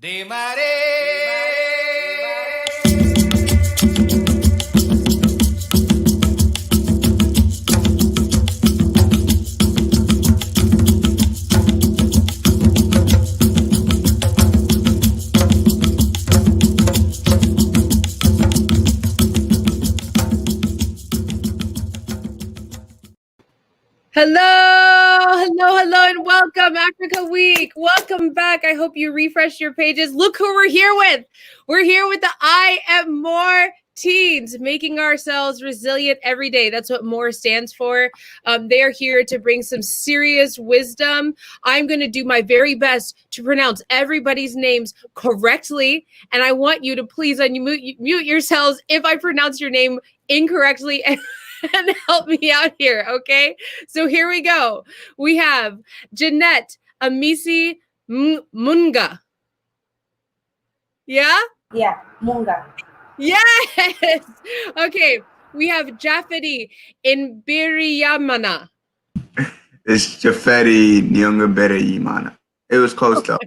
De mare. Hello, and welcome, Africa Week. Welcome back. I hope you refresh your pages. Look who we're here with. We're here with the I Am More teens, making ourselves resilient every day. That's what M.O.R.E stands for. They are here to bring some serious wisdom. I'm going to do my very best to pronounce everybody's names correctly, and I want you to please unmute yourselves if I pronounce your name incorrectly and help me out here, okay? So here we go. We have Jeanette Amisi Munga. Yeah? Yeah, Munga. Yes! Okay, we have Jafeti in Biriyamana. It's Jafeti Nyongabere. It was close though.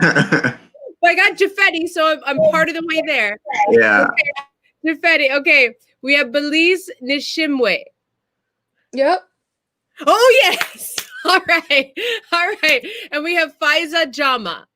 I got Jafeti, so I'm part of the way there. Yeah. Okay. Jafeti, okay. We have Belize Nishimwe. Yep. Oh, yes. All right. And we have Faiza Jama.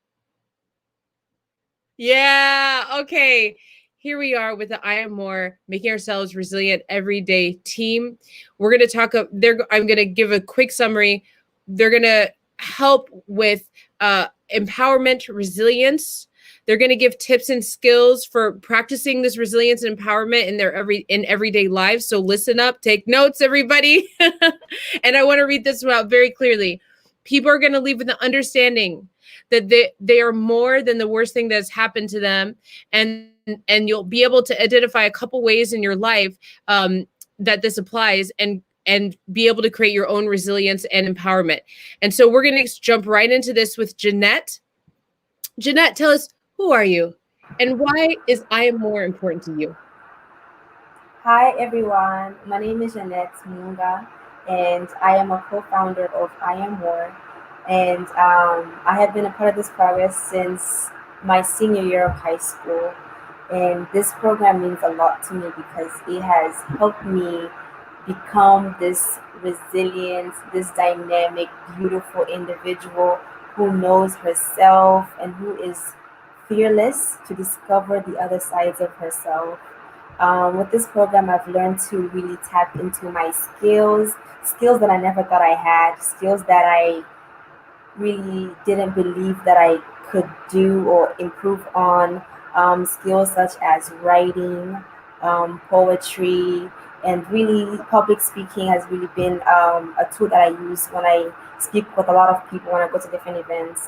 Yeah. Okay. Here we are with the I Am More, making ourselves resilient everyday team. We're going to talk. I'm going to give a quick summary. They're going to help with empowerment, resilience. They're going to give tips and skills for practicing this resilience and empowerment in their everyday lives. So listen up, take notes, everybody. And I want to read this out very clearly. People are going to leave with the understanding that they are more than the worst thing that's happened to them. And you'll be able to identify a couple ways in your life that this applies and be able to create your own resilience and empowerment. And so we're going to jump right into this with Jeanette. Jeanette, tell us, who are you? And why is I Am More important to you? Hi, everyone. My name is Jeanette Munga, and I am a co-founder of I Am More. And I have been a part of this progress since my senior year of high school. And this program means a lot to me because it has helped me become this resilient, this dynamic, beautiful individual who knows herself and who is fearless to discover the other sides of herself. With this program, I've learned to really tap into my skills that I never thought I had, skills that I really didn't believe that I could do or improve on, skills such as writing, poetry, and really public speaking has really been a tool that I use when I speak with a lot of people when I go to different events.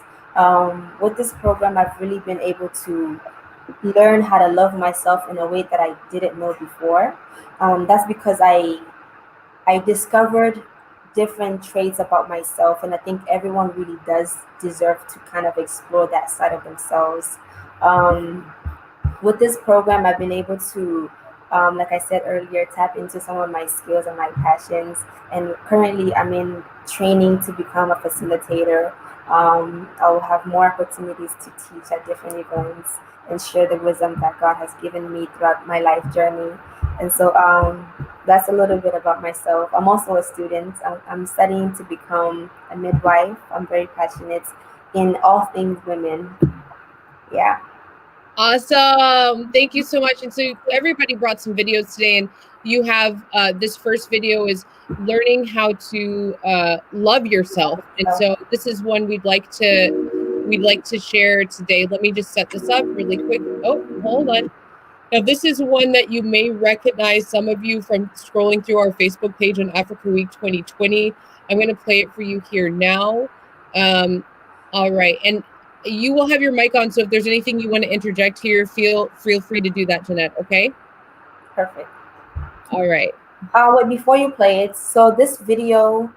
With this program, I've really been able to learn how to love myself in a way that I didn't know before. That's because I discovered different traits about myself, and I think everyone really does deserve to kind of explore that side of themselves. With this program, I've been able to, like I said earlier, tap into some of my skills and my passions. And currently, I'm in training to become a facilitator. I will have more opportunities to teach at different events and share the wisdom that God has given me throughout my life journey. And so that's a little bit about myself. I'm also a student. I'm studying to become a midwife. I'm very passionate in all things women. Yeah. Awesome. Thank you so much. And so everybody brought some videos today, and you have this first video is learning how to love yourself. And so this is one we'd like to share today. Let me just set this up really quick. Oh, hold on. Now, this is one that you may recognize, some of you, from scrolling through our Facebook page on Africa Week 2020. I'm going to play it for you here now. All right. And you will have your mic on, so if there's anything you want to interject here, feel free to do that, Jeanette, okay? Perfect. All right. Wait, before you play it, so this video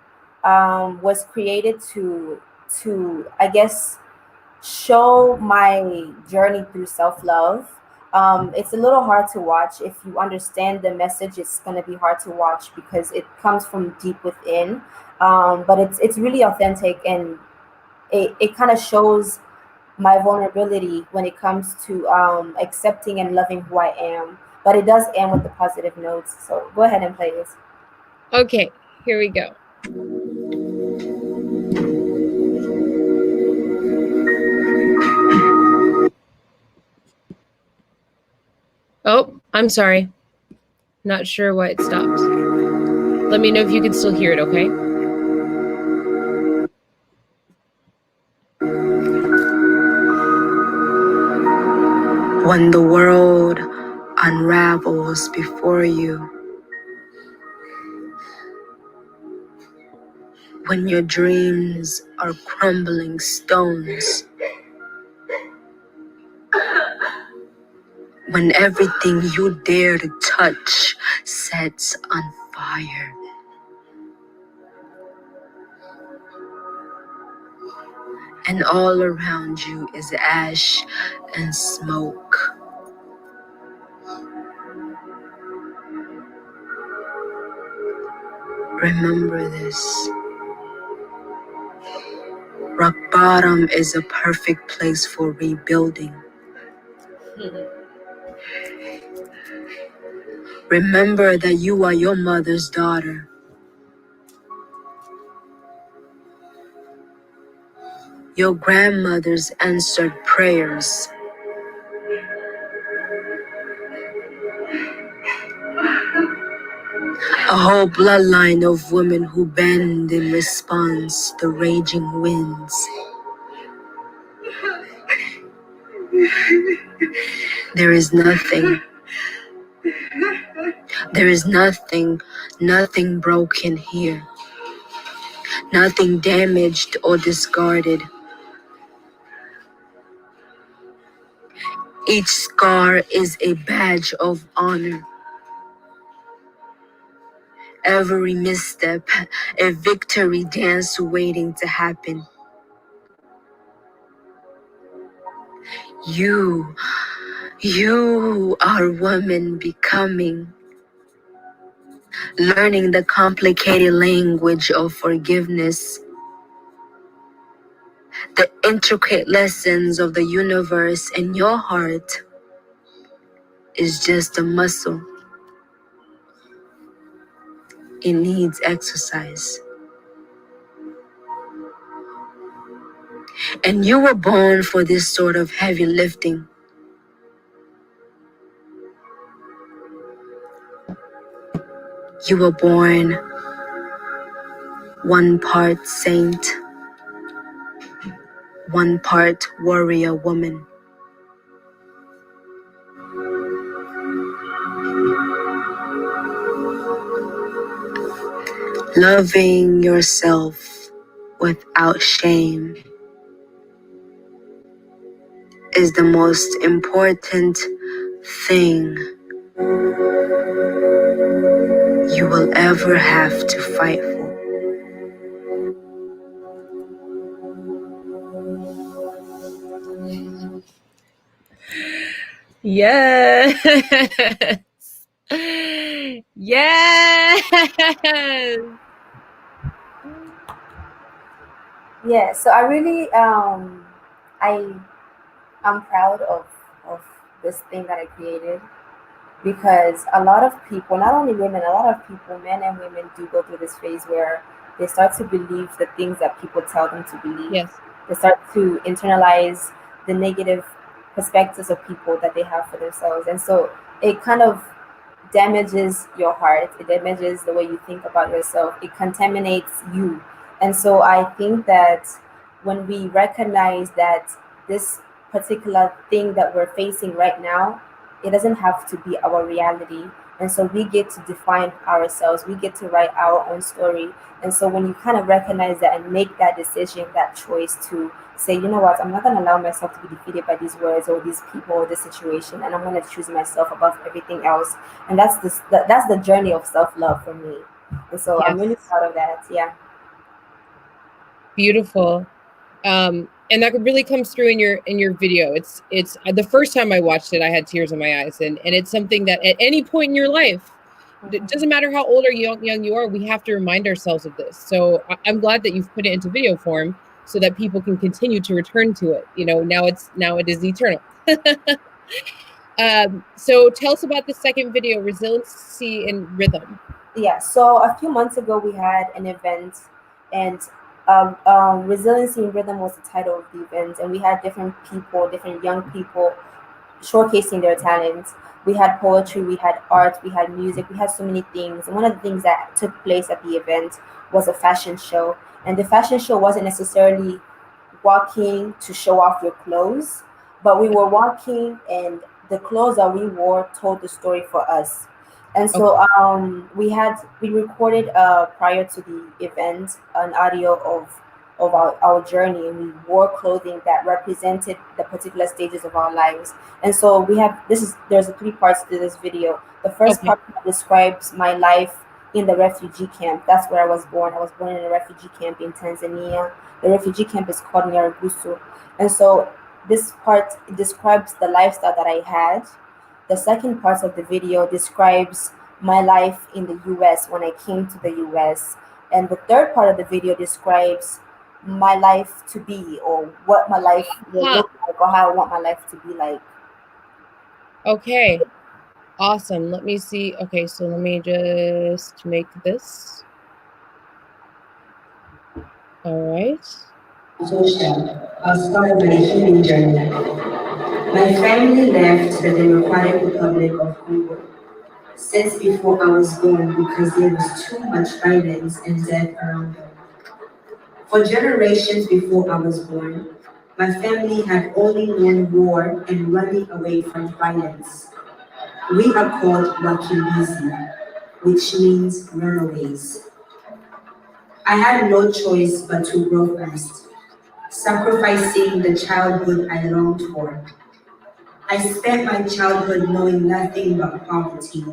was created to I guess, show my journey through self-love. It's a little hard to watch. If you understand the message, it's going to be hard to watch because it comes from deep within. But it's really authentic, and it kind of shows my vulnerability when it comes to accepting and loving who I am. But it does end with the positive notes. So go ahead and play this. Okay, here we go. Oh, I'm sorry. Not sure why it stopped. Let me know if you can still hear it, okay? When the world unravels before you, when your dreams are crumbling stones, when everything you dare to touch sets on fire, and all around you is ash and smoke. Remember this. Rock bottom is a perfect place for rebuilding. Remember that you are your mother's daughter. Your grandmother's answered prayers. A whole bloodline of women who bend in response to raging winds. There is nothing broken here. Nothing damaged or discarded. Each scar is a badge of honor. Every misstep, a victory dance waiting to happen. You are woman becoming, learning the complicated language of forgiveness, the intricate lessons of the universe, and your heart is just a muscle. It needs exercise. And you were born for this sort of heavy lifting. You were born one part saint, one part warrior woman. Loving yourself without shame is the most important thing you will ever have to fight for. Yes. Yes. Yeah, so I really I'm proud of this thing that I created, because a lot of people, not only women, a lot of people, men and women, do go through this phase where they start to believe the things that people tell them to believe. Yes. They start to internalize the negative perspectives of people that they have for themselves, and so it kind of damages your heart. It damages the way you think about yourself. It contaminates you. And so I think that when we recognize that this particular thing that we're facing right now, it doesn't have to be our reality. And so we get to define ourselves. We get to write our own story. And so when you kind of recognize that and make that decision, that choice to say, you know what, I'm not going to allow myself to be defeated by these words or these people or this situation, and I'm going to choose myself above everything else. And that's the journey of self-love for me. And so I'm really proud of that. Yeah. Beautiful. And that really comes through in your video. It's the first time I watched it, I had tears in my eyes, and it's something that at any point in your life, it doesn't matter how old or young you are, we have to remind ourselves of this. So I'm glad that you've put it into video form, so that people can continue to return to it. You know, now it is eternal. So tell us about the second video, Resiliency in Rhythm. Yeah, so a few months ago we had an event, and Resiliency in Rhythm was the title of the event, and we had different young people showcasing their talents. We had poetry, we had art, we had music, we had so many things. And one of the things that took place at the event was a fashion show. And the fashion show wasn't necessarily walking to show off your clothes, but we were walking and the clothes that we wore told the story for us. And so we recorded prior to the event an audio of our journey, and we wore clothing that represented the particular stages of our lives. And so there's 3 parts to this video. The first part describes my life in the refugee camp. That's where I was born. I was born in a refugee camp in Tanzania. The refugee camp is called Nyarugusu. And so this part describes the lifestyle that I had. The second part of the video describes my life in the US when I came to the US. And the third part of the video describes my life to be, or what my life will look like, or how I want my life to be like. Okay. Awesome. Let me see. Okay, so let me just make this. All right. I'll start my healing journey. My family left the Democratic Republic of Congo since before I was born because there was too much violence and death around them. For generations before I was born, my family had only known war and running away from violence. We are called Wakimbizi, which means runaways. I had no choice but to grow fast, sacrificing the childhood I longed for. I spent my childhood knowing nothing but poverty.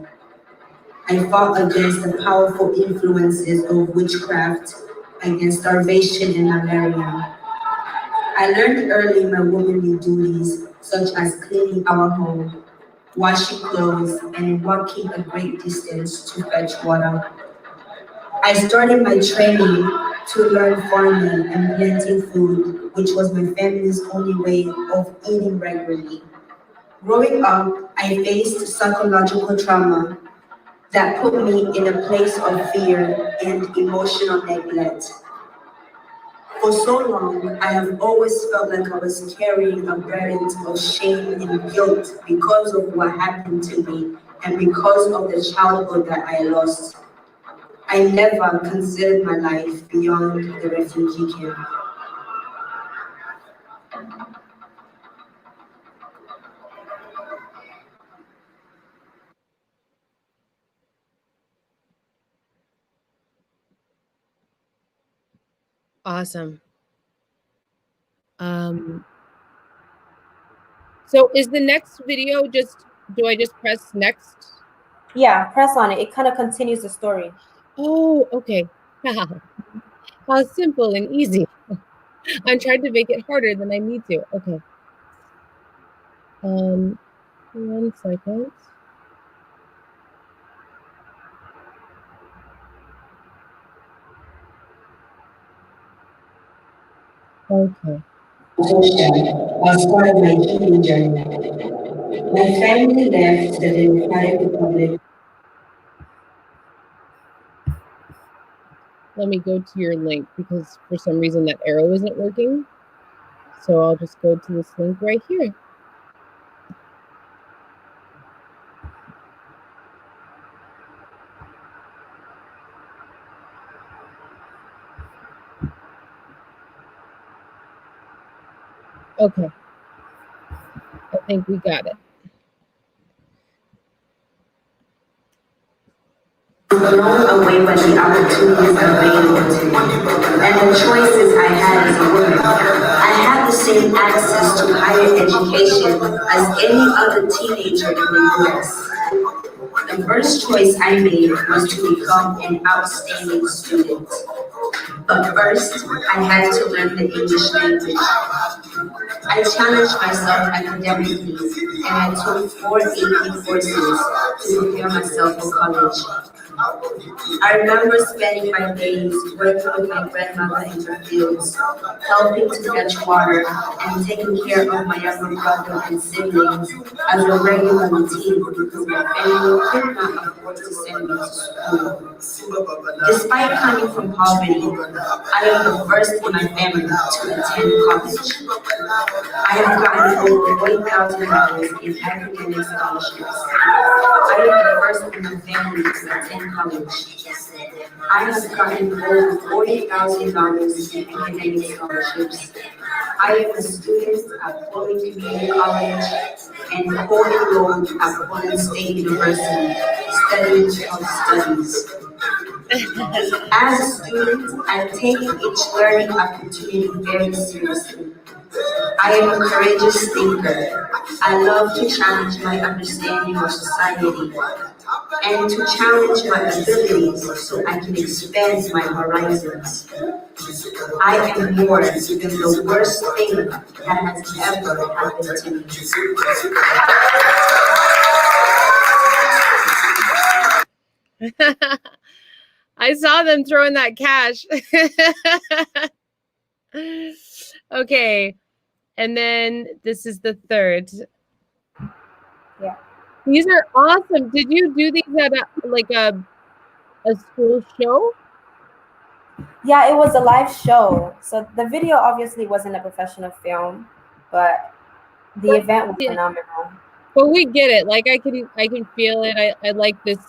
I fought against the powerful influences of witchcraft, against starvation and malaria. I learned early my womanly duties, such as cleaning our home, washing clothes, and walking a great distance to fetch water. I started my training to learn farming and planting food, which was my family's only way of eating regularly. Growing up, I faced psychological trauma that put me in a place of fear and emotional neglect. For so long, I have always felt like I was carrying a burden of shame and guilt because of what happened to me and because of the childhood that I lost. I never considered my life beyond the refugee camp. Awesome. So is the next video do I just press next? Yeah, press on it. It kind of continues the story. Oh, okay. How simple and easy. I'm trying to make it harder than I need to. Okay. 1 second. Okay. I started my healing journey. My family left the Democratic Republic. Let me go to your link because for some reason that arrow isn't working. So I'll just go to this link right here. Okay. I think we got it. Blown away by the opportunities available to me and the choices I had as a woman. I had the same access to higher education as any other teenager in the US. The first choice I made was to become an outstanding student. But first, I had to learn the English language. I challenged myself academically, and I took 4 AP courses to prepare myself for college. I remember spending my days working with my grandmother in the fields, helping to fetch water and taking care of my younger brother and siblings as a regular routine because my family could not afford to send me to school. Despite coming from poverty, I am the first in my family to attend college. I have gotten over $40,000 in academic scholarships. I am the first in my family to attend college. I have gotten over $40,000 in academic scholarships. I am a student at Puerto Community College and co-enrolled at Puerto State University, studying health studies. As a student, I take each learning opportunity very seriously. I am a courageous thinker. I love to challenge my understanding of society and to challenge my abilities so I can expand my horizons. I am more than the worst thing that has ever happened to me. I saw them throwing that cash. Okay. And then this is the third. Yeah. These are awesome. Did you do these at a school show? Yeah, it was a live show. So the video obviously wasn't a professional film, but the event was phenomenal. But we get it. Like I can feel it. I like this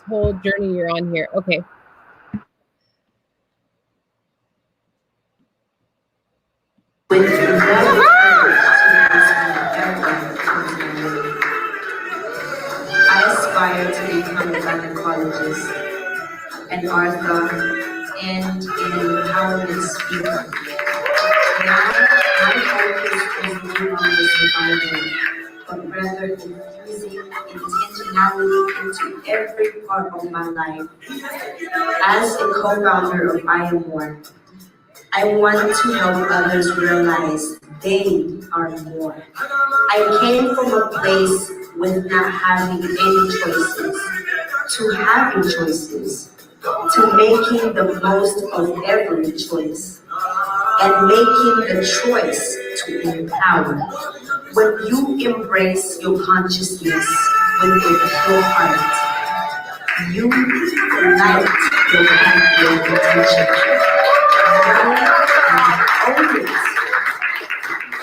whole journey you're on here. Okay. I aspire to become a gynecologist, an author, and an empowerment speaker. Now, my focus is no longer survival, but rather infusing intentionality into every part of my life. As a co-founder of M.O.R.E, I want to help others realize they are more. I came from a place with not having any choices, to having choices, to making the most of every choice, and making the choice to empower. When you embrace your consciousness with a pure heart, you light your path, your potential.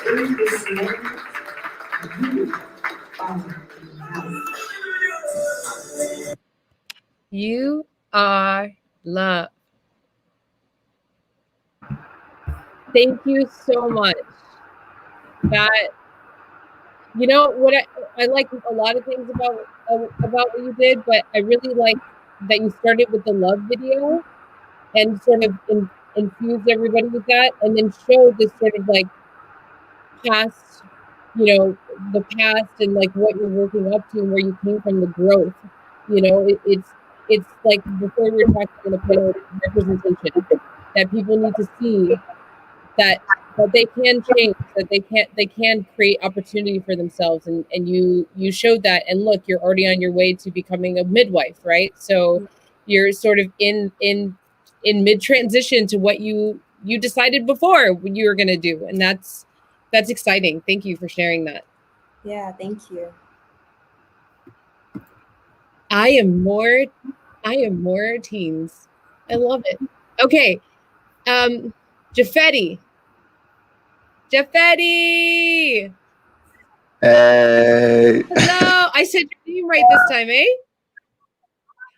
In this land, You are love. Thank you so much. That, you know what, I like a lot of things about what you did, but I really like that you started with the love video and sort of infused everybody with that, and then showed this sort of like past, you know, the past and like what you're working up to and where you came from, the growth. You know, it's like before we were talking about representation, that people need to see that they can change, that they can create opportunity for themselves, and you showed that. And look, you're already on your way to becoming a midwife, right? So you're sort of in mid transition to what you decided before what you were going to do, and that's exciting. Thank you for sharing that. Yeah, thank you. I am more teens. I love it. Okay. Jaffetti. Hey. Hello. I said your name right this time, eh?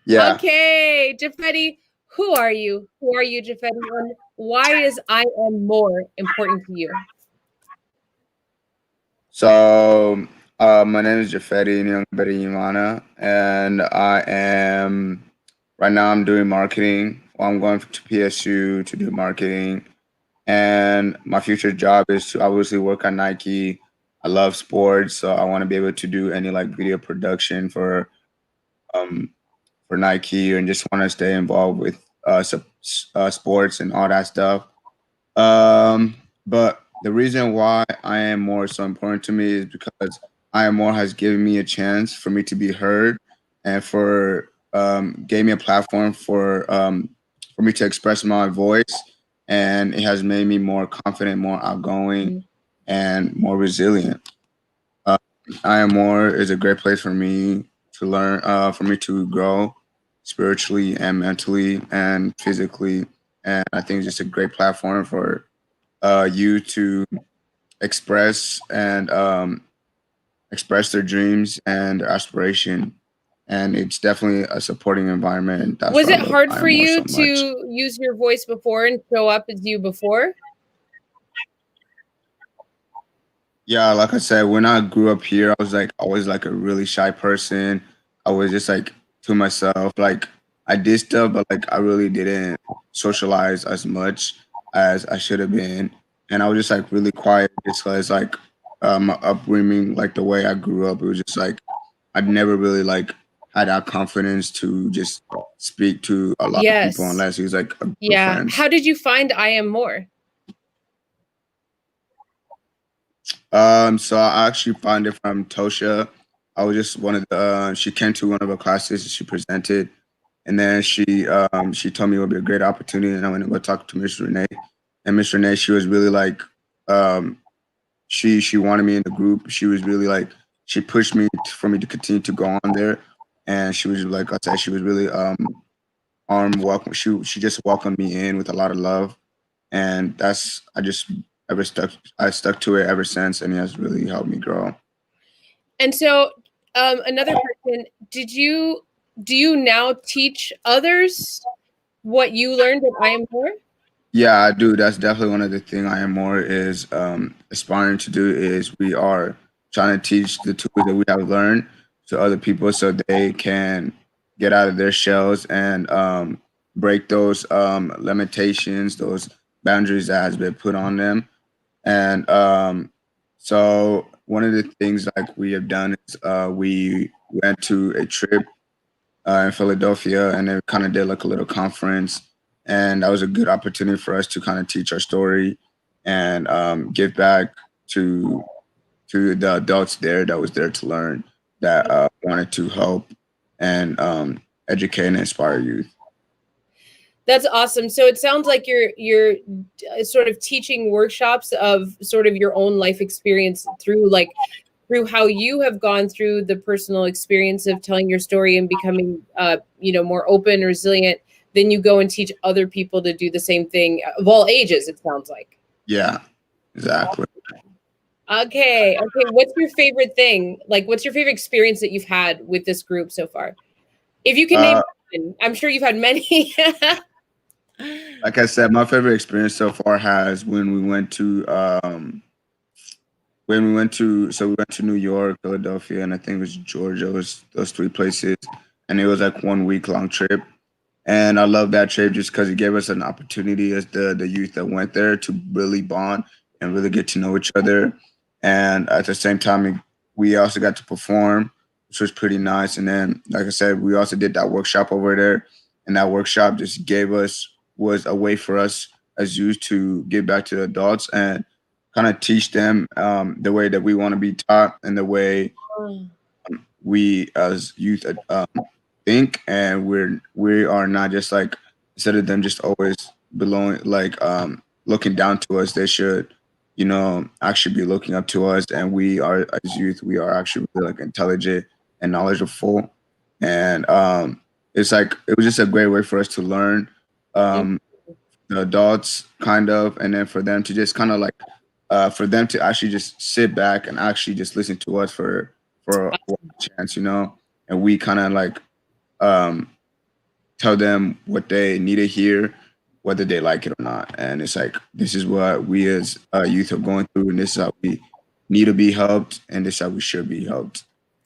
Yeah. Okay, Jaffetti. Who are you? Who are you, Jaffetti? And why is I Am More important to you? So, my name is Jaffetti Yemayá, and I am right now I'm doing marketing. Well, I'm going to PSU to do marketing, and my future job is to obviously work at Nike. I love sports, so I want to be able to do any like video production for Nike, and just want to stay involved with sports and all that stuff. But the reason why I Am More so important to me is because I Am More has given me a chance for me to be heard and for gave me a platform for me to express my voice, and it has made me more confident, more outgoing, and more resilient. I Am More is a great place for me to learn, for me to grow spiritually and mentally and physically. And I think it's just a great platform for you to express and express their dreams and their aspiration. And it's definitely a supporting environment. That's Was why I it love hard I for Am More you so much. to use your voice before and show up as you before? Yeah, like I said, when I grew up here, I was like always like a really shy person. I was just like to myself. Like I did stuff, but like I really didn't socialize as much as I should have been. And I was just like really quiet just because like my upbringing, like the way I grew up, it was just like I'd never really like had that confidence to just speak to a lot of people Yes. unless it was like a group of Yeah. friends. How did you find I Am More? So I actually found it from Tosha. I was just one of the. She came to one of our classes and she presented, and then she told me it would be a great opportunity, and I went to go talk to Miss Renee. And Miss Renee, she was really like, um, she wanted me in the group. She was really like, she pushed me for me to continue to go on there, and she was like I said, she was really arm welcome. She just welcomed me in with a lot of love, and that's I stuck to it ever since, and it has really helped me grow. And so another question, do you now teach others what you learned at I Am More? Yeah, I do. That's definitely one of the things I Am More is aspiring to do is we are trying to teach the tools that we have learned to other people so they can get out of their shells and break those limitations, those boundaries that has been put on them. And so one of the things like we have done is we went to a trip in Philadelphia, and then kind of did like a little conference, and that was a good opportunity for us to kind of teach our story and give back to the adults there that was there to learn, that wanted to help and educate and inspire youth. That's awesome. So it sounds like you're sort of teaching workshops of sort of your own life experience through how you have gone through the personal experience of telling your story and becoming more open, resilient. Then you go and teach other people to do the same thing of all ages, it sounds like. Yeah, exactly. Okay. What's your favorite thing? Like, what's your favorite experience that you've had with this group so far? If you can name one, I'm sure you've had many. Like I said, my favorite experience so far has when we went to New York, Philadelphia, and I think it was Georgia. It was those three places, and it was like 1 week long trip. And I love that trip just because it gave us an opportunity as the youth that went there to really bond and really get to know each other. And at the same time, we also got to perform, which was pretty nice. And then, like I said, we also did that workshop over there, and that workshop just was a way for us as youth to give back to the adults and kind of teach them the way that we want to be taught and the way we as youth think. And we are not just like, instead of them just always belonging like looking down to us, they should actually be looking up to us. And we are, as youth, we are actually really like intelligent and knowledgeable. And it's like it was just a great way for us to learn the adults kind of, and then for them to just kind of like for them to actually just sit back and actually just listen to us for a chance, and we kind of like tell them what they need to hear, whether they like it or not. And it's like, this is what we as youth are going through, and this is how we need to be helped, and this is how we should be helped.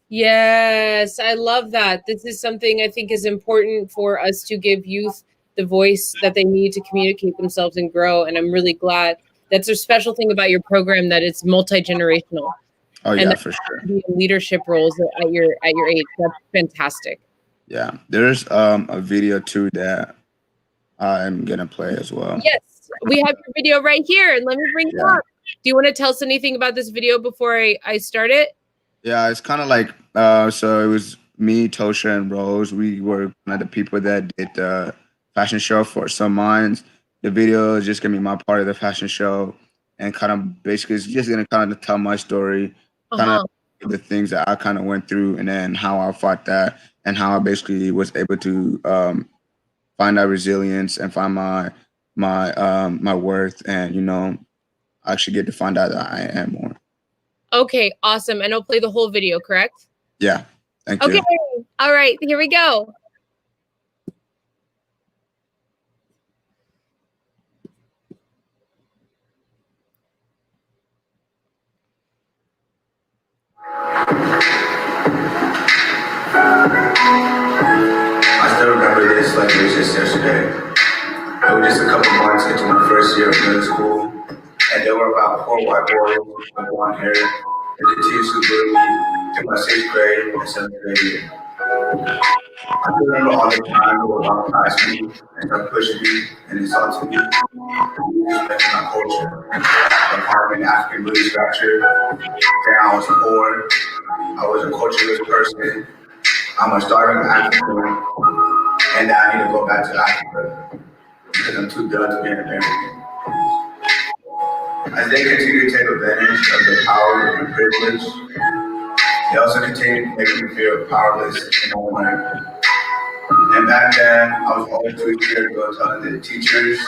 Yes, I love that. This is something I think is important for us to give youth the voice that they need to communicate themselves and grow. And I'm really glad that's a special thing about your program, that it's multi-generational. Oh yeah, for sure. Leadership roles at your age. That's fantastic. Yeah, there's a video too that I'm gonna play as well. Yes, we have your video right here, and let me bring it up. Do you want to tell us anything about this video before I start it? Yeah, it's kind of like so it was me, Tosha, and Rose, we were one of the people that did the fashion show for some minds. The video is just gonna be my part of the fashion show, and kind of basically it's just gonna kind of tell my story, kind Uh-huh. of the things that I kind of went through, and then how I fought that, and how I basically was able to find that resilience and find my worth, and actually get to find out that I am more. Okay, awesome. And I'll play the whole video, correct? Yeah. Thank Okay. you. All right, here we go. I still remember this like it was just yesterday. It was just a couple months into my first year of middle school, and there were about 4 white boys with blonde hair that continuously bullied me through my 6th grade and 7th grade year. I can remember all the time they would walk past me and start pushing me and insulting me, disrespecting my culture, like calling me an African booty scratcher, saying I was poor, I was a cultureless person, I'm a starving African, and that I need to go back to Africa because I'm too dumb to be an American. As they continue to take advantage of the power and privilege, they also continue to make me feel powerless and unlearned. And back then, I was always too scared to go tell the teachers,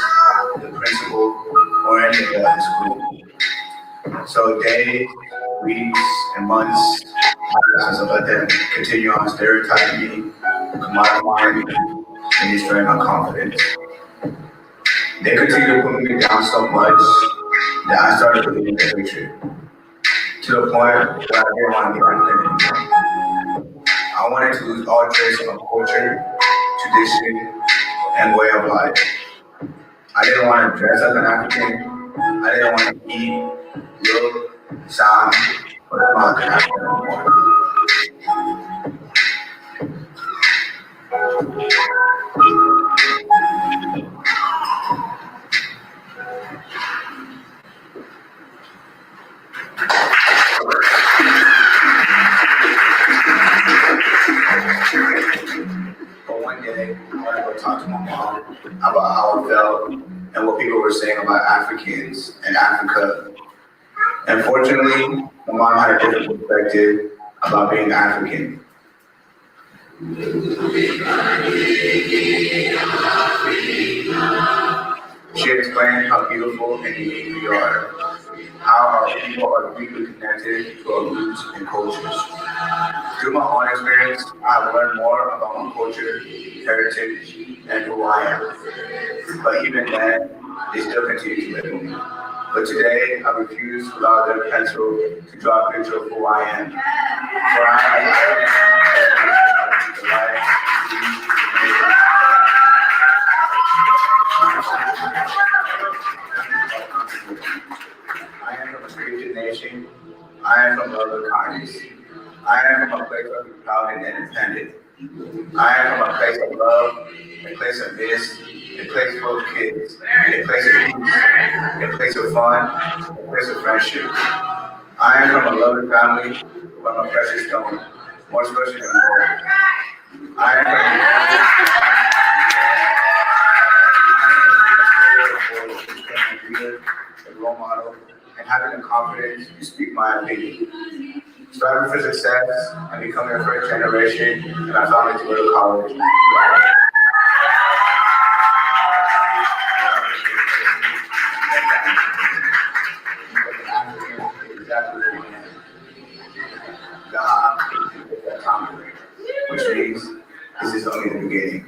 the principal, or any of the other school. So days, weeks, and months passed as I let them continue on stereotyping me, commodifying me, and destroying my confidence. They continued to put me down so much that I started believing their hatred, to the point where I didn't want to be African anymore. I wanted to lose all trace of culture, tradition, and way of life. I didn't want to dress like an African. I didn't want to eat, look, sound, or smell like an African anymore. But one day, I wanted to go talk to my mom about how I felt and what people were saying about Africans and Africa. And fortunately, my mom had a different perspective about being African. She explained how beautiful and unique we are, how our people are deeply connected to our roots and cultures. Through my own experience, I have learned more about my culture, heritage, and who I am. But even then, they still continue to label me. But today, I refuse to allow their pencil to draw a picture of who I am. For I am the life, I am from a Christian nation. I am from love and kindness. I am from a place of being proud and independent. I am from a place of love, a place of this, a place full of kids, a place of peace, a place of fun, a place of friendship. I am from a loving family, but my precious stone, more special than gold. I am from a role model, and having the confidence to speak my opinion. Striving for success and becoming a first generation, and I found it to go to college. Which means this is only the beginning.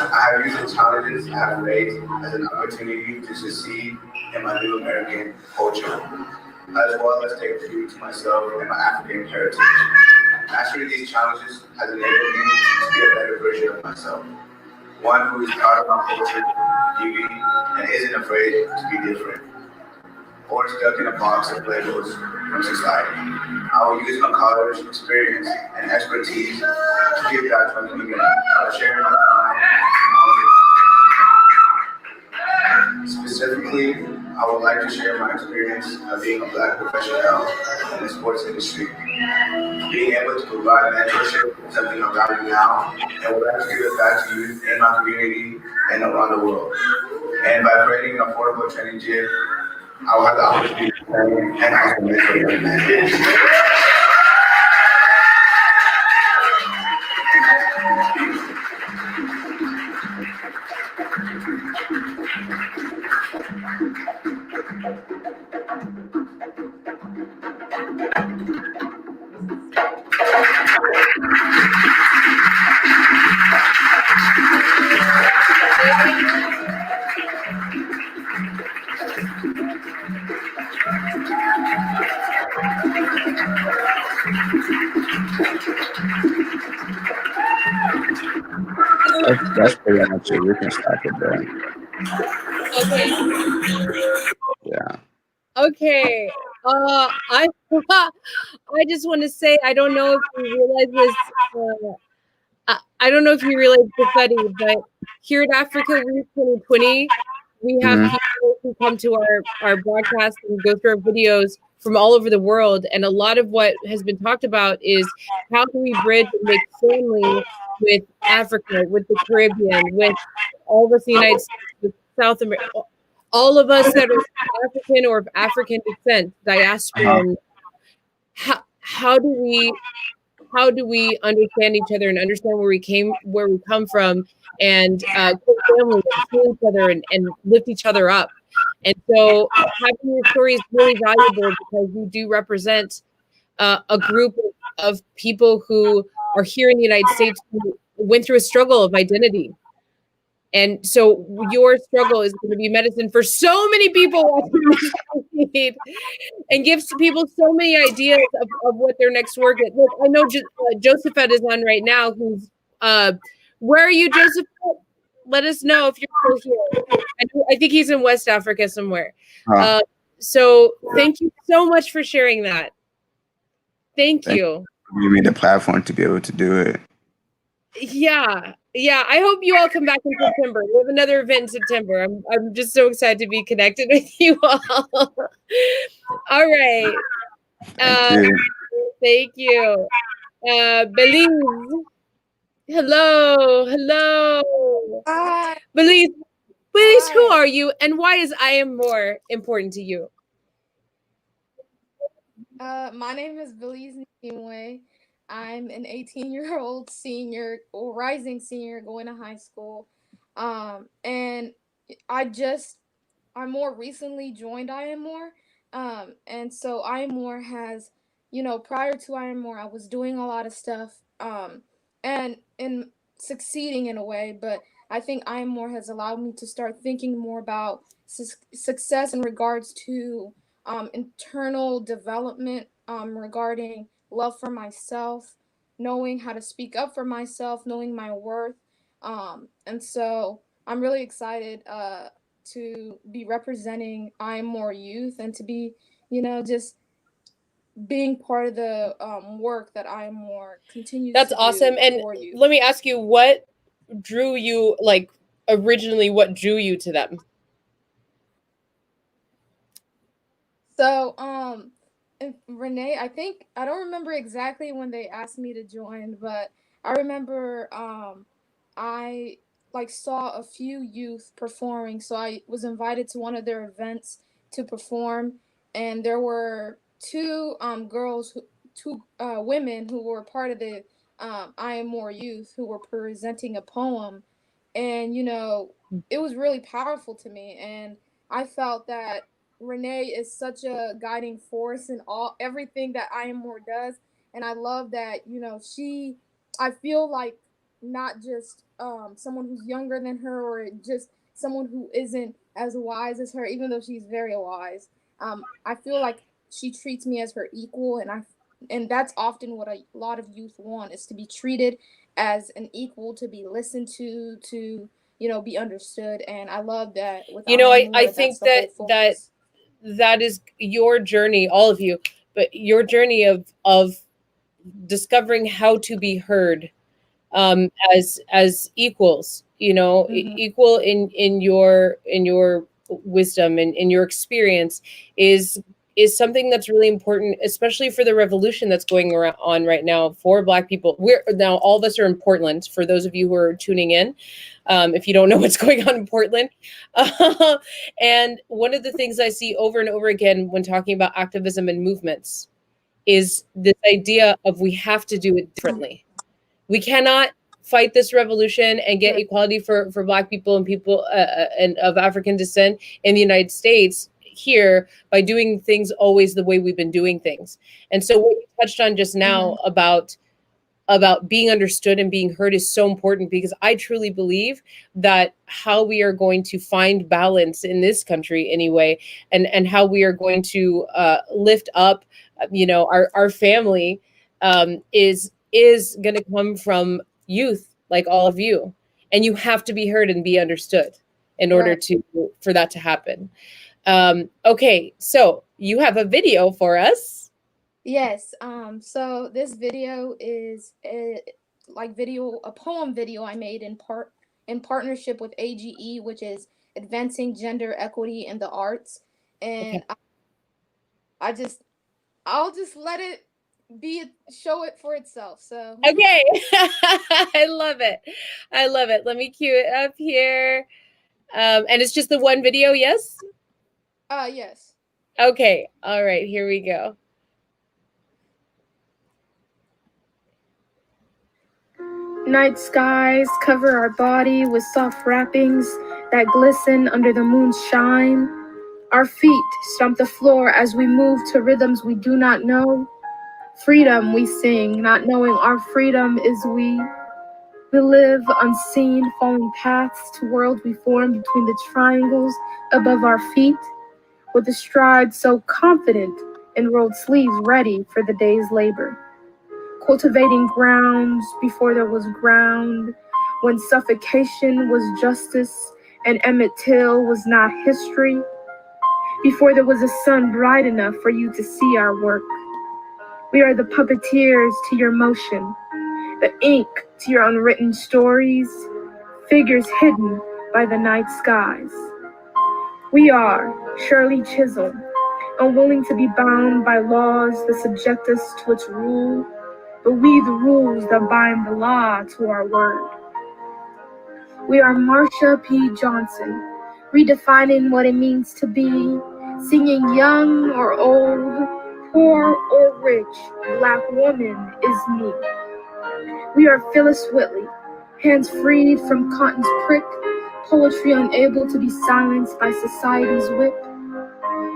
I have used the challenges I have faced as an opportunity to succeed in my new American culture, as well as take tribute to myself and my African heritage. Mastering these challenges has enabled me to be a better version of myself, one who is proud of my culture, beauty, and isn't afraid to be different, or stuck in a box of labels from society. I will use my college experience and expertise to give back to my community by sharing my time, knowledge. Specifically, I would like to share my experience of being a Black professional in the sports industry. Being able to provide mentorship is something I value now, and would like to give it back to youth in my community and around the world. And by creating an affordable training gym, I will have the opportunity to train and also mentor young men. That's pretty much it. We can stop it there. Okay. Yeah. Okay. I I just want to say I don't know if you realize this. I don't know if you realize this, Betty, but here at Africa Week 2020, we have people who come to our broadcast and go through our videos from all over the world. And a lot of what has been talked about is how do we bridge and make family with Africa, with the Caribbean, with all of us in the United States, with South America, all of us that are African or of African descent, diasporan. How do we understand each other and understand where we come from, and create family and heal each other and lift each other up? And so having your story is really valuable because you do represent a group of people who are here in the United States who went through a struggle of identity. And so your struggle is going to be medicine for so many people watching this and gives people so many ideas of what their next work is. Look, I know Josephette is on right now. Who's where are you, Josephette? Let us know if you're still here. I think he's in West Africa somewhere. So thank you so much for sharing that. Thank you. You made the platform to be able to do it. Yeah. I hope you all come back in September. We have another event in September. I'm just so excited to be connected with you all. All right. Thank you. Belize. Hello. Hi. Belize, who are you and why is I Am More important to you? My name is Belize Nimwe. I'm an 18-year-old senior, or rising senior, going to high school. And I more recently joined I Am More. And so I Am More has, prior to I Am More, I was doing a lot of stuff, and succeeding in a way, but I think I Am More has allowed me to start thinking more about success in regards to internal development, regarding love for myself, knowing how to speak up for myself, knowing my worth. And so I'm really excited to be representing I Am More youth and to be, just being part of the work that I Am More continues That's to awesome. do And for you. let me ask you, what drew you, originally, what drew you to them? So, and Renee, I don't remember exactly when they asked me to join, but I remember I saw a few youth performing, so I was invited to one of their events to perform, and there were two women who were part of the I Am More youth who were presenting a poem, and it was really powerful to me, and I felt that Renee is such a guiding force in everything that I Am More does, and I love that I feel like not just someone who's younger than her or just someone who isn't as wise as her, even though she's very wise. I feel like she treats me as her equal, and that's often what a lot of youth want, is to be treated as an equal, to be listened to be understood. And I love that. I think that is your journey, all of you, but your journey of discovering how to be heard as equals, equal in your wisdom and in your experience is is something that's really important, especially for the revolution that's going on right now for Black people. We're now, all of us are in Portland, for those of you who are tuning in, if you don't know what's going on in Portland. And one of the things I see over and over again when talking about activism and movements is this idea of we have to do it differently. We cannot fight this revolution and get equality for Black people and people and of African descent in the United States here by doing things always the way we've been doing things. And so what you touched on just now about being understood and being heard is so important, because I truly believe that how we are going to find balance in this country anyway, and how we are going to lift up, our family is going to come from youth like all of you. And you have to be heard and be understood in order for that to happen. Okay, so you have a video for us. Yes. So this video is a poem video I made in partnership with AGE, which is Advancing Gender Equity in the Arts. And I'll just let it show it for itself. So okay. I love it. Let me cue it up here. And it's just the one video, yes? Yes. Okay. All right, here we go. Night skies cover our body with soft wrappings that glisten under the moon's shine. Our feet stomp the floor as we move to rhythms we do not know. Freedom we sing, not knowing our freedom is we. We live unseen, falling paths to worlds we form between the triangles above our feet, with a stride so confident and rolled sleeves ready for the day's labor. Cultivating grounds before there was ground, when suffocation was justice and Emmett Till was not history, before there was a sun bright enough for you to see our work. We are the puppeteers to your motion, the ink to your unwritten stories, figures hidden by the night skies. We are Shirley Chisholm, unwilling to be bound by laws that subject us to its rule, but we the rules that bind the law to our word. We are Marsha P. Johnson, redefining what it means to be, singing young or old, poor or rich, Black woman is me. We are Phyllis Whitley, hands freed from cotton's prick, poetry unable to be silenced by society's whip.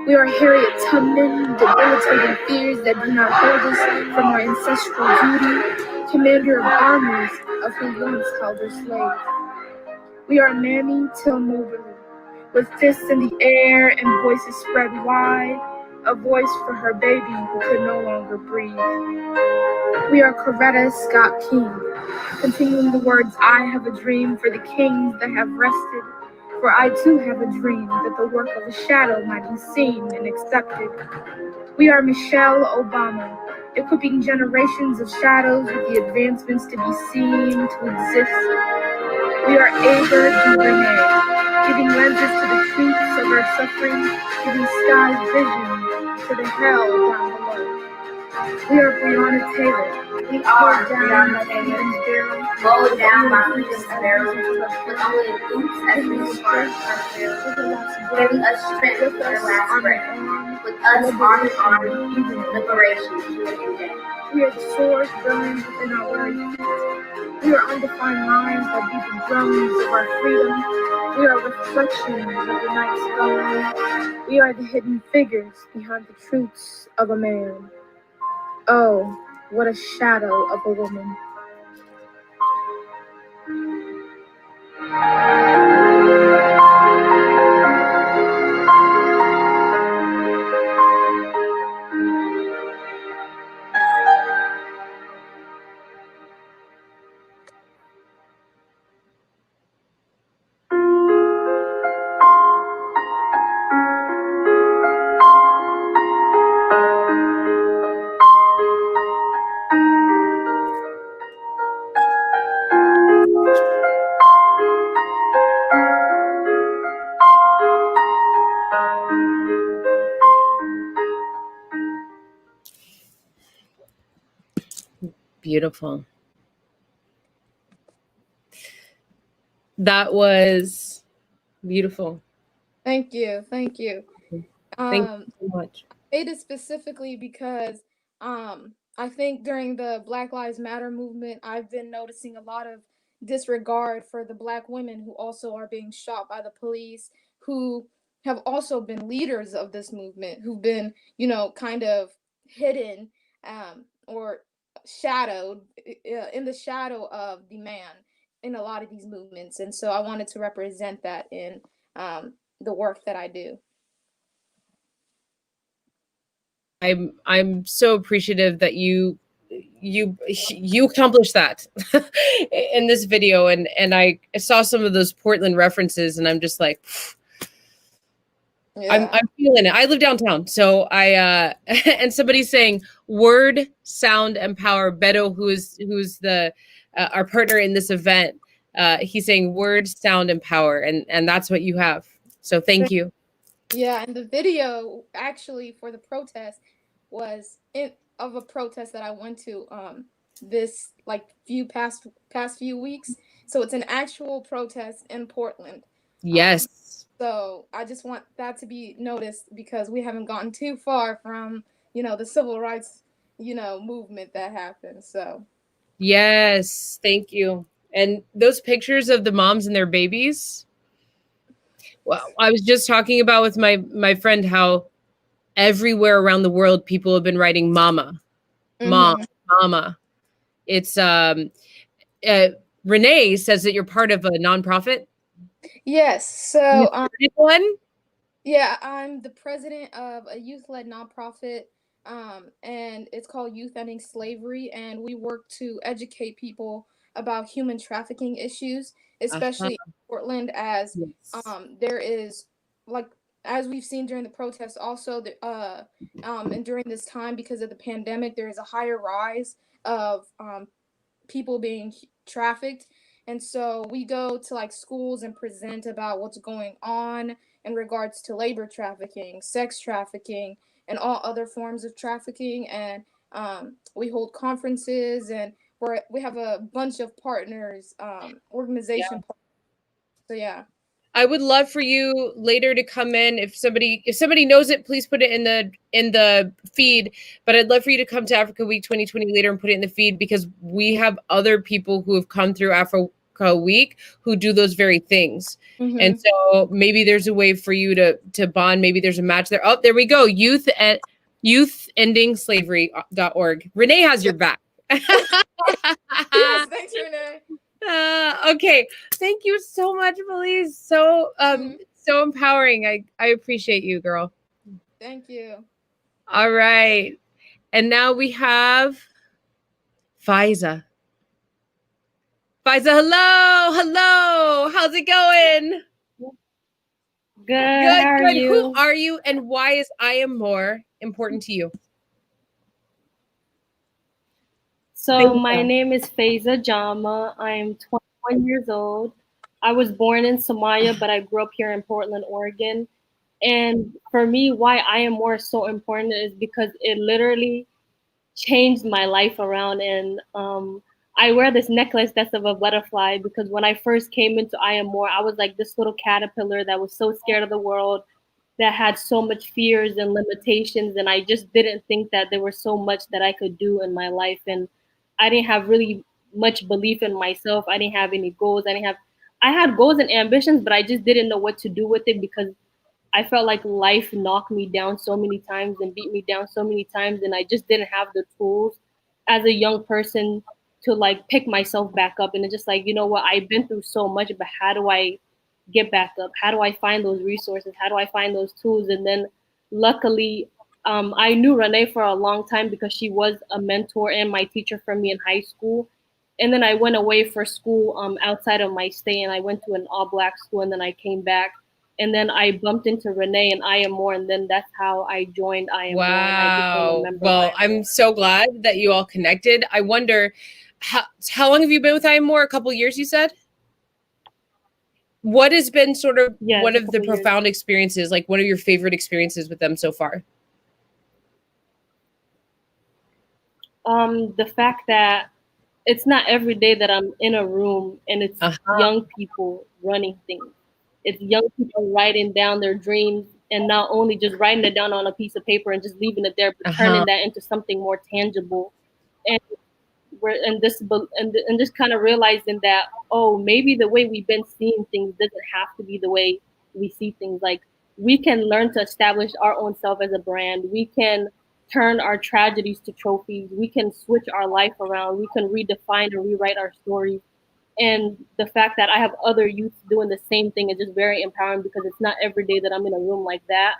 We are Harriet Tubman, debilitating fears that do not hold us from our ancestral duty, commander of armies of who once held her slave. We are Mammy Till Moberly, with fists in the air and voices spread wide, a voice for her baby who could no longer breathe. We are Coretta Scott King, continuing the words, I have a dream for the kings that have rested, for I too have a dream that the work of a shadow might be seen and accepted. We are Michelle Obama, equipping generations of shadows with the advancements to be seen, to exist. We are Ava DuVernay, giving lenses to the truths of our suffering, giving skies vision to the hell down below. We are Breonna Taylor. We are Breonna Taylor. Mowed down by freedom's barrel, with only boots as we spark our fill, giving us strength with their last breath, with us arm in arm, liberation to an day. We are the swords burning within our very feet. We are undefined lines that beat the drums of our freedom. We are reflections of the night sky. We are the hidden figures behind the truths of a man. Oh, what a shadow of a woman. Beautiful. That was beautiful. Thank you. Thank you. Thank you so much. Made it specifically because I think during the Black Lives Matter movement, I've been noticing a lot of disregard for the Black women who also are being shot by the police, who have also been leaders of this movement, who've been, you know, kind of hidden or shadowed in the shadow of the man in a lot of these movements. And so I wanted to represent that in the work that I do. I'm so appreciative that you accomplished that in this video, and I saw some of those Portland references, and I'm just like, yeah. I'm feeling it. I live downtown, so I and somebody's saying word, sound, and power. Beto, who's the our partner in this event, he's saying word, sound, and power, and that's what you have. So thank you. Yeah, and the video actually for the protest was of a protest that I went to this like past few weeks. So it's an actual protest in Portland. Yes. So I just want that to be noticed because we haven't gotten too far from, you know, the civil rights, you know, movement that happened. So yes, thank you. And those pictures of the moms and their babies. Well, I was just talking about with my friend how everywhere around the world people have been writing mama, mom, mama. It's Renee says that you're part of a nonprofit. yes. So one. Yeah, I'm the president of a youth-led nonprofit, and it's called Youth Ending Slavery, and we work to educate people about human trafficking issues, especially in Portland, as there is, like, as we've seen during the protests, also, and during this time, because of the pandemic, there is a higher rise of people being trafficked. And so we go to like schools and present about what's going on in regards to labor trafficking, sex trafficking, and all other forms of trafficking. And we hold conferences, and we have a bunch of partners, organization partners. So yeah. I would love for you later to come in. If somebody knows it, please put it in the feed. But I'd love for you to come to Africa Week 2020 later and put it in the feed, because we have other people who have come through Africa Week who do those very things. And so maybe there's a way for you to bond. Maybe there's a match there. Oh, there we go. YouthEndingSlavery.org. Renee has your back. Yes, thanks, Renee. Okay, thank you so much, Felice. So so empowering. I appreciate you, girl. Thank you. All right, and now we have Faiza. Faiza, hello. How's it going? Good. How are you? Who are you, and why is I Am More important to you? So my name is Faiza Jama. I'm 21 years old. I was born in Somalia, but I grew up here in Portland, Oregon. And for me, why I Am More is so important is because it literally changed my life around. And I wear this necklace that's of a butterfly because when I first came into I Am More, I was like this little caterpillar that was so scared of the world, that had so much fears and limitations. And I just didn't think that there was so much that I could do in my life. And I didn't have really much belief in myself. I didn't have any goals. I had goals and ambitions, but I just didn't know what to do with it because I felt like life knocked me down so many times and beat me down so many times. And I just didn't have the tools as a young person to like pick myself back up. And it's just like, you know what, I've been through so much, but how do I get back up? How do I find those resources? How do I find those tools? And then luckily, I knew Renee for a long time because she was a mentor and my teacher for me in high school. And then I went away for school outside of my state, and I went to an all-Black school, and then I came back. And then I bumped into Renee and I Am More, and then that's how I joined I Am More. And I became a member. Well, I'm so glad that you all connected. I wonder, how long have you been with I Am More? A couple years, you said? What has been sort of one of the profound experiences, like one of your favorite experiences with them so far? The fact that it's not every day that I'm in a room and it's young people running things. It's young people writing down their dreams, and not only just writing it down on a piece of paper and just leaving it there, but turning that into something more tangible. And we're and just kind of realizing that, oh, maybe the way we've been seeing things doesn't have to be the way we see things. Like, we can learn to establish our own self as a brand. We can turn our tragedies to trophies. We can switch our life around. We can redefine and rewrite our stories. And the fact that I have other youth doing the same thing is just very empowering, because it's not every day that I'm in a room like that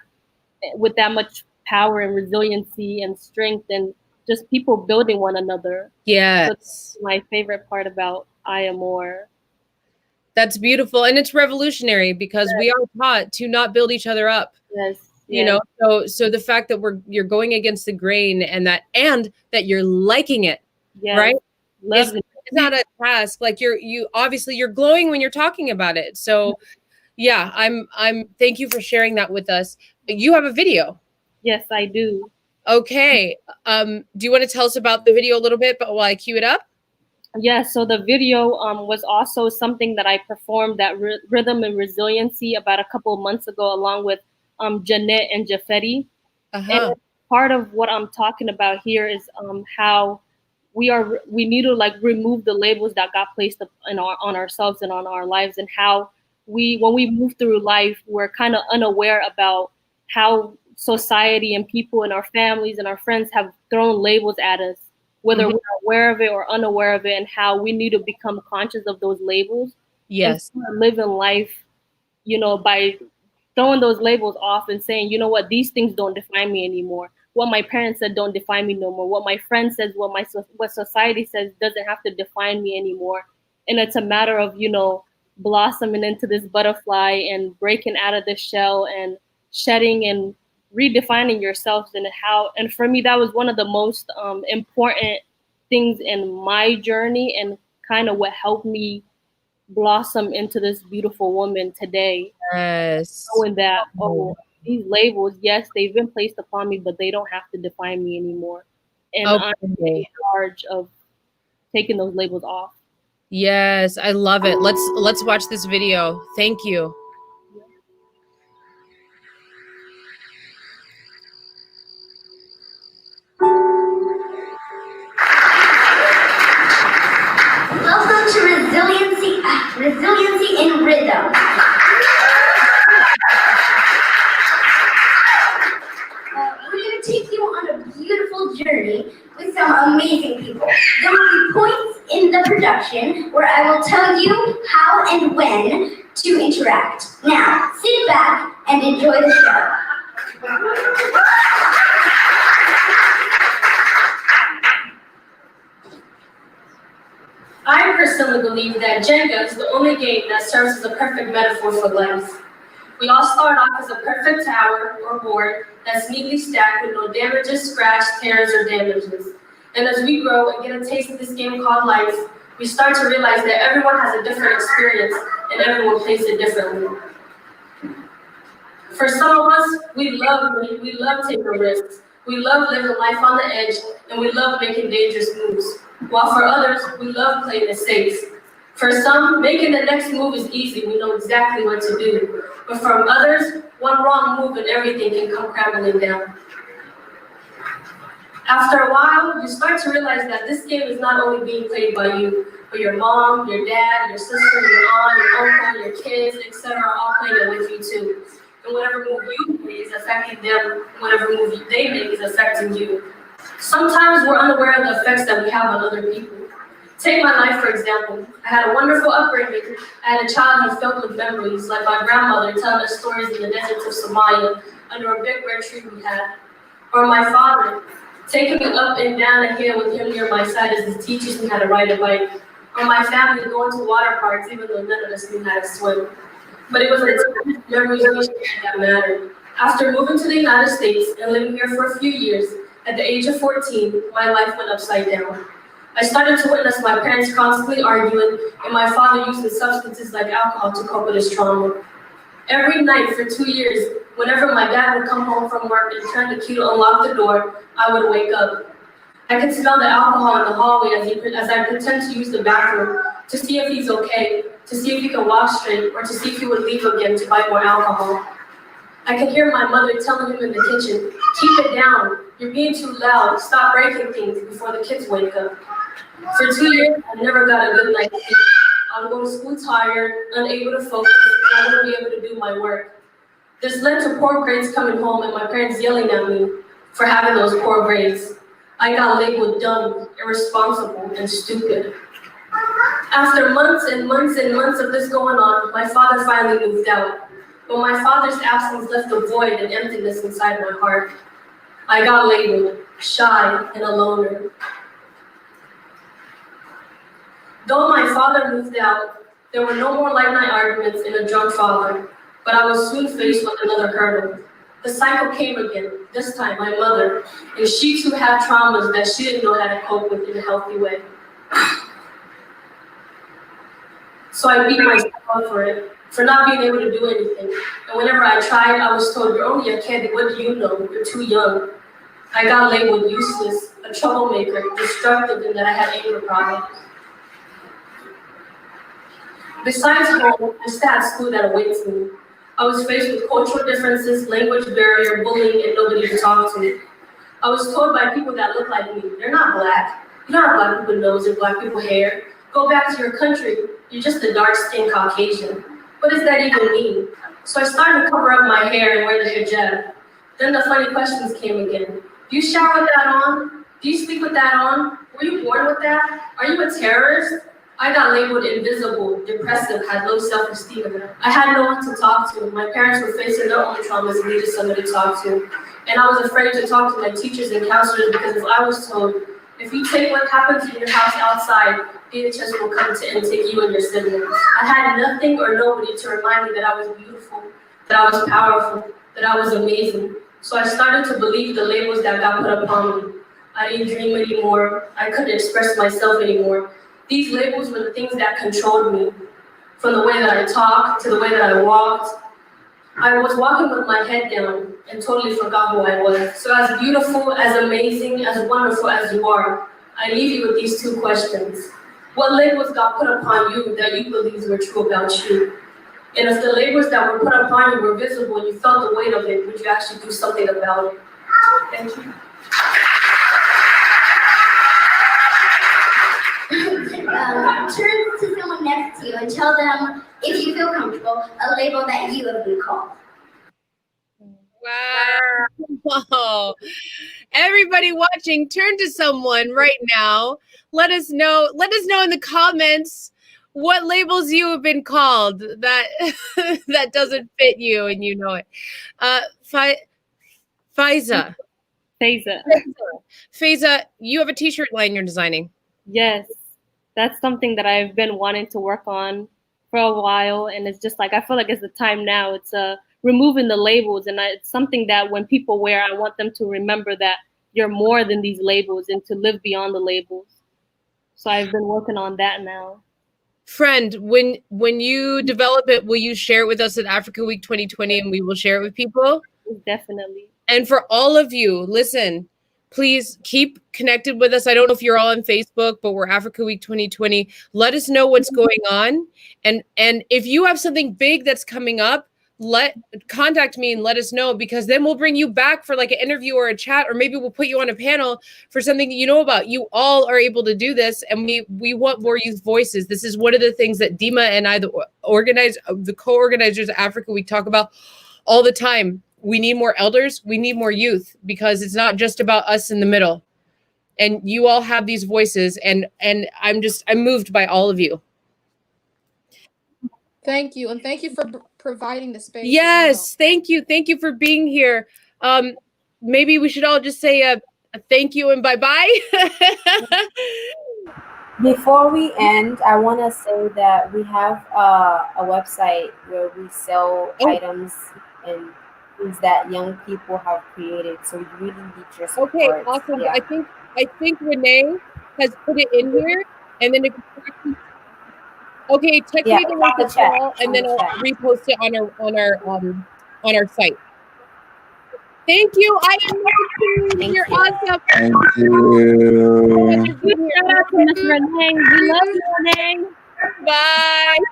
with that much power and resiliency and strength, and just people building one another. Yes. So that's my favorite part about I Am More. That's beautiful. And it's revolutionary, because we are taught to not build each other up. Yes. You know, so the fact that you're going against the grain, and that you're liking it, right? Love it. It's not a task. Like, you obviously you're glowing when you're talking about it. So yeah, I'm thank you for sharing that with us. You have a video. Yes, I do. Okay. Do you want to tell us about the video a little bit, but while I cue it up? Yeah, so the video was also something that I performed at Rhythm and Resiliency about a couple of months ago, along with Jeanette and Jafeti. And part of what I'm talking about here is how we need to like remove the labels that got placed on ourselves and on our lives, and how when we move through life, we're kind of unaware about how society and people and our families and our friends have thrown labels at us, whether we're aware of it or unaware of it, and how we need to become conscious of those labels. Yes. And living life, you know, by throwing those labels off and saying, you know what, these things don't define me anymore. What my parents said don't define me no more. What my friend says, what society says doesn't have to define me anymore. And it's a matter of, you know, blossoming into this butterfly and breaking out of the shell and shedding and redefining yourself. And for me, that was one of the most important things in my journey, and kind of what helped me blossom into this beautiful woman today. Yes. Knowing that, these labels, yes, they've been placed upon me, but they don't have to define me anymore. And I'm in charge of taking those labels off. Yes, I love it. Let's watch this video. Thank you. Welcome to Resiliency in Rhythm. We're going to take you on a beautiful journey with some amazing people. There will be points in the production where I will tell you how and when to interact. Now, sit back and enjoy the show. I personally believe that Jenga is the only game that serves as a perfect metaphor for life. We all start off as a perfect tower or board that's neatly stacked with no damages, scratch, tears, or damages. And as we grow and get a taste of this game called life, we start to realize that everyone has a different experience and everyone plays it differently. For some of us, we love taking risks. We love living life on the edge, and we love making dangerous moves. While for others, we love playing it safe. For some, making the next move is easy. We know exactly what to do. But for others, one wrong move and everything can come crumbling down. After a while, you start to realize that this game is not only being played by you, but your mom, your dad, your sister, your aunt, your uncle, your kids, etc. are all playing it with you too. And whatever move you make is affecting them, whatever move they make is affecting you. Sometimes we're unaware of the effects that we have on other people. Take my life, for example. I had a wonderful upbringing. I had a childhood filled with memories, like my grandmother telling us stories in the deserts of Somalia under a big red tree we had. Or my father, taking me up and down a hill with him near my side as he teaches me how to ride a bike. Or my family going to water parks even though none of us knew how to swim. But it was the memories that mattered. After moving to the United States and living here for a few years, at the age of 14, my life went upside down. I started to witness my parents constantly arguing and my father using substances like alcohol to cope with his trauma. Every night for 2 years, whenever my dad would come home from work and turn the key to unlock the door, I would wake up. I could smell the alcohol in the hallway as I pretend to use the bathroom to see if he's okay, to see if he can walk straight, or to see if he would leave again to buy more alcohol. I could hear my mother telling him in the kitchen, "Keep it down, you're being too loud, stop breaking things before the kids wake up." For 2 years, I never got a good night's sleep. I would go to school tired, unable to focus, and I wouldn't be able to do my work. This led to poor grades coming home and my parents yelling at me for having those poor grades. I got labeled dumb, irresponsible, and stupid. After months and months and months of this going on, my father finally moved out. But my father's absence left a void and emptiness inside my heart. I got labeled shy and a loner. Though my father moved out, there were no more late night arguments and a drunk father, but I was soon faced with another hurdle. The cycle came again, this time my mother, and she too had traumas that she didn't know how to cope with in a healthy way. So I beat myself up for it, for not being able to do anything. And whenever I tried, I was told, "You're only a kid, what do you know? You're too young." I got labeled useless, a troublemaker, destructive, and that I had anger problems. Besides home, I still had school that awaits me. I was faced with cultural differences, language barrier, bullying, and nobody to talk to. I was told by people that look like me, "You're not black. You don't have black people nose and black people hair. Go back to your country. You're just a dark-skinned Caucasian." What does that even mean? So I started to cover up my hair and wear the hijab. Then the funny questions came again. Do you shower with that on? Do you sleep with that on? Were you born with that? Are you a terrorist? I got labeled invisible, depressive, had low self-esteem. I had no one to talk to. My parents were facing their own traumas and needed somebody to talk to. And I was afraid to talk to my teachers and counselors because if I was told, "If you take what happens in your house outside, DHS will come to and take you and your siblings." I had nothing or nobody to remind me that I was beautiful, that I was powerful, that I was amazing. So I started to believe the labels that got put upon me. I didn't dream anymore. I couldn't express myself anymore. These labels were the things that controlled me. From the way that I talked to the way that I walked. I was walking with my head down and totally forgot who I was. So as beautiful, as amazing, as wonderful as you are, I leave you with these two questions. What labels got put upon you that you believe were true about you? And if the labels that were put upon you were visible and you felt the weight of it, would you actually do something about it? Thank you. Turn to someone next to you and tell them, if you feel comfortable, a label that you have been called. Wow. Everybody watching, turn to someone right now. Let us know in the comments what labels you have been called that that doesn't fit you and you know it. Faiza, you have a t-shirt line you're designing. Yes, that's something that I've been wanting to work on for a while, and it's just like I feel like it's the time now. It's removing the labels, and it's something that when people wear, I want them to remember that you're more than these labels and to live beyond the labels. So I've been working on that now. Friend, when you develop it, will you share it with us at Africa Week 2020 and we will share it with people? Definitely. And for all of you, listen, please keep connected with us. I don't know if you're all on Facebook, but we're Africa Week 2020. Let us know what's going on. And if you have something big that's coming up, contact me and let us know, because then we'll bring you back for like an interview or a chat, or maybe we'll put you on a panel for something that you know about. You all are able to do this, and we want more youth voices. This is one of the things that Dima and I, the co-organizers of Africa Week, talk about all the time. We need more elders. We need more youth, because it's not just about us in the middle. And you all have these voices, and I'm moved by all of you. Thank you, and thank you for providing the space. Yes, thank you. Thank you for being here. Maybe we should all just say a thank you and bye-bye. Before we end, I want to say that we have a website where we sell items and things that young people have created. So we really need your support. Okay, awesome. Yeah. I think Renee has put it in here, and then okay, text me the link as well, and then I'll repost it on our site. Thank you. I am Team. You're awesome. Thank you. Shout out to Miss Renee. We love you, Renee. Bye.